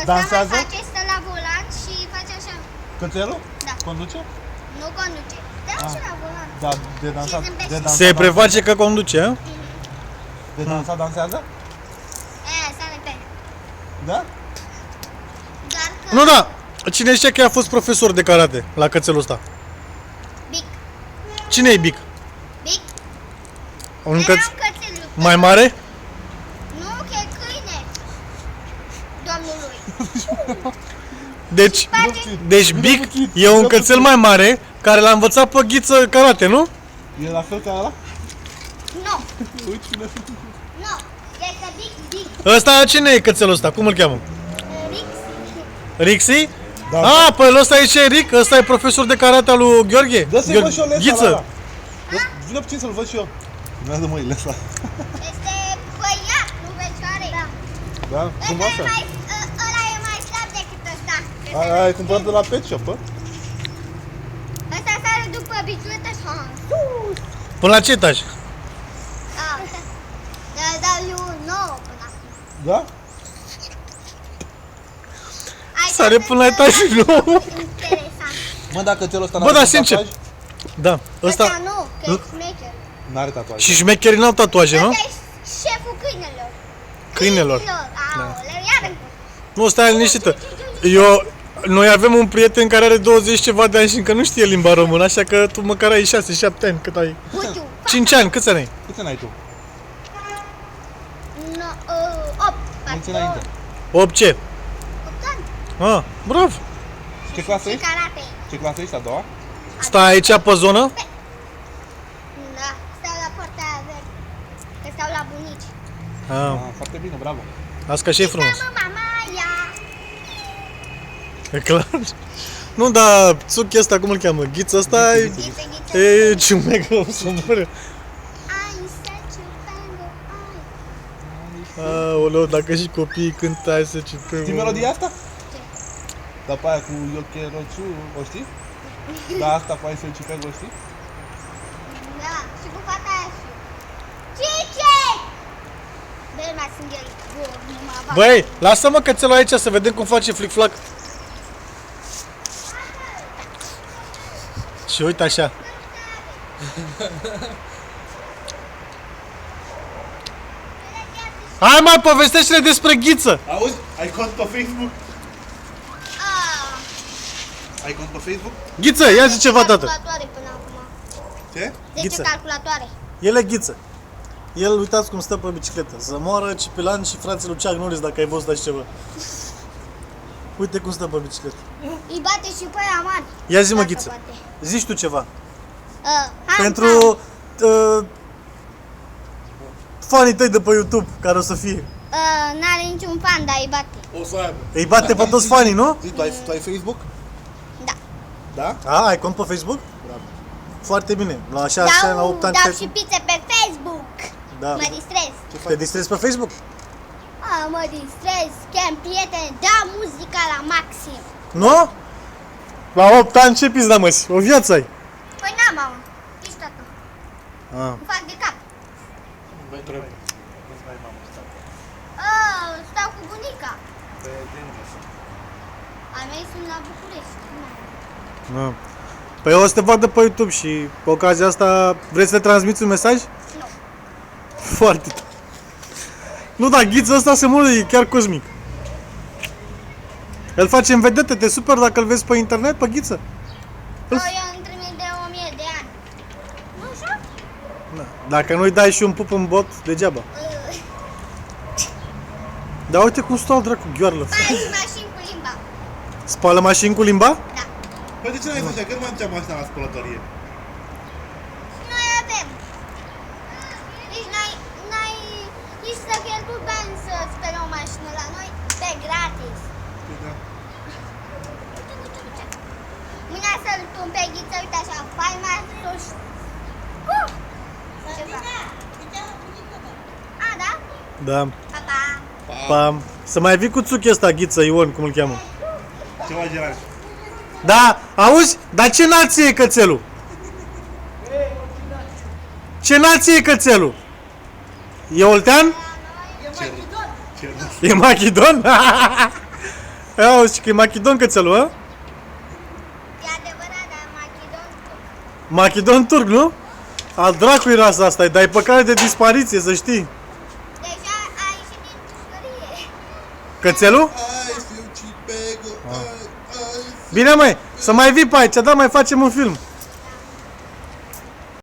Dansează? Face, stă la volan și face așa. Cățelul? Da. Conduce? Nu conduce. Stă și la volan. Da, de dansat. Și zâmbește. De dansat, Se preface că conduce, a? De dansat dansează? Să ne pe. Da? Doar că... Nu, da. Cine știe că a fost profesor de karate la cățelul ăsta? Bic. Cine e Bic? Bic. Un Era căț un cățel. mai mare? Nu, că e câine. Domnului. Deci Bic e un cățel mai mare care l-a învățat pe Ghiță karate, nu? E la fel ca ăla? Nu. Uite cine Nu. Este Bic. Ăsta cine e cățelul ăsta? Cum îl cheamă? Rix. Rixi? Da. Ah, păi ăsta e ce, Ric? Ăsta e profesor de karate al lui Gheorghe? Dă să-i văd și eu lesa Ghiță. ăla. Vină puțin să-l văd și eu. Vreau măi, lesa. Este băiat, nu fecioare. Da. Da? Frumoasă? Ăla e mai slab decât ăsta. Ai cumpărat de la Pet Shop, bă? Ăsta sare după bicicletă și Până la ce etaj? dau eu 9 până acum. Da? Sare până la etaj și nu. Interesant. Mă, dacă țelul ăsta Bă, n-are dar tatuaj, sincer. Da, Ăsta ăsta... nu, că e șmecher. N-are tatuaj. Și șmecherii n-au tatuaje, nu? Ăsta e șeful câinelor. Câinelor. Aoleu, iară. Nu, stai liniștită. Noi avem un prieten care are 20 ceva de ani și încă nu știe limba română, așa că tu măcar ai 6-7 ani, cât ai? Putiu. 5 ani, câți ani ai? Câți ani ai tu? 8. Mulți înainte. 8 ce? 8 ani. Ah, bravo. Ce clasă Și ești? karate. Ce clasă ești? A doua? Stai aici pe zonă? Da, stau la poarta aia verde. Că stau la bunici. Ah, Foarte bine, bravo. asta că și e frumos. Mama, ia. E clar. Nu, dar Tsuki ăsta, cum îl cheamă? Ghiță ăsta e... Ghiță. E ciumecă, o să moare. Ai such a tango, ai. Aoleu, dacă și copiii cântă ai să cipe. Știi melodia asta? Da, pe aia cu Yokerochu, o știi? Da, asta pe aia să cipe, o știi? Da, și cu fata aia și... Cice! Băi, mai sunt el. Băi, lasă-mă cățelul aici să vedem cum face flic-flac. Și uite așa. Hai mai povestește-ne despre Ghiță. Auzi? Ai cont pe Facebook? Ai cont pe Facebook? Ghiță, ia zi ceva, tată. Calculatoare până acum. Ce? 10 Ghiță. calculatoare. El e Ghiță. El, uitați cum stă pe bicicletă. Să moară Cipilan și frații lui Chuck Norris dacă ai văzut așa ceva. Uite cum stă pe bicicletă. Îi bate și pe aia mari. Ia zi, mă, Dacă Ghiță. poate. Zici tu ceva. Ham, Pentru fanii tăi de pe YouTube, care o să fie. N-are niciun fan, dar îi bate. O să aibă. Îi bate pe toți fanii, nu? Zi, tu ai Facebook? Da. Da? A, ai cont pe Facebook? Bravo. Foarte bine. La 6 ani, la 8 ani. Dau și pizze pe Facebook. Da. Mă distrez. Te distrezi pe Facebook? Mă distrez, chem prieteni, dau muzica la maxim. Nu? La 8 ani ce pizda, măsi? O viață ai. Păi n-am, mamă. Ești tată. Ah. Îmi fac de cap. Băi, trebuie. Nu-ți mai mamă, stai. Stau cu bunica. Pe Dennis. Al mei sunt la București. Da. Păi o să te vadă pe YouTube și pe ocazia asta vrei să le transmiți un mesaj? Nu. Foarte tare. Nu, da, Ghiță ăsta se mult, e chiar cosmic. Îl facem vedete, te super dacă îl vezi pe internet, pe Ghiță? Eu îmi trimit de 1000 de ani. Nu așa? Da. Dacă nu-i dai și un pup în bot, degeaba. Dar uite cum stau dracu gheoarlă. Bani mașini cu limba. Spală mașini cu limba? Da. Păi de ce n-ai așa? Când mai duceam mașina la spălătorie? Noi avem. Nici să cheltui bani să speli o mașină la noi pe gratis. Păi da. Mâine să-l tun pe Ghiță, uite așa, faima sus. Ceva. A, da? Da. Pa, pa. Pam. Să mai vii cu Tsuki ăsta, Ghiță, Ion, cum îl cheamă. Ce mai geran? Da, auzi? Dar ce nație e cățelul? Ce nație e cățelul? E oltean? Ce E machidon? Ia auzi că e machidon cățelul, a? E adevărat, dar machidon. Machidon turc, nu? Al dracului rasa asta, dar e păcate de dispariție, să știi. Deja a ieșit din pușcărie. Cățelul? Ai, fiu Cipego, ai, Bine, măi, să mai vii pe aici, da, mai facem un film.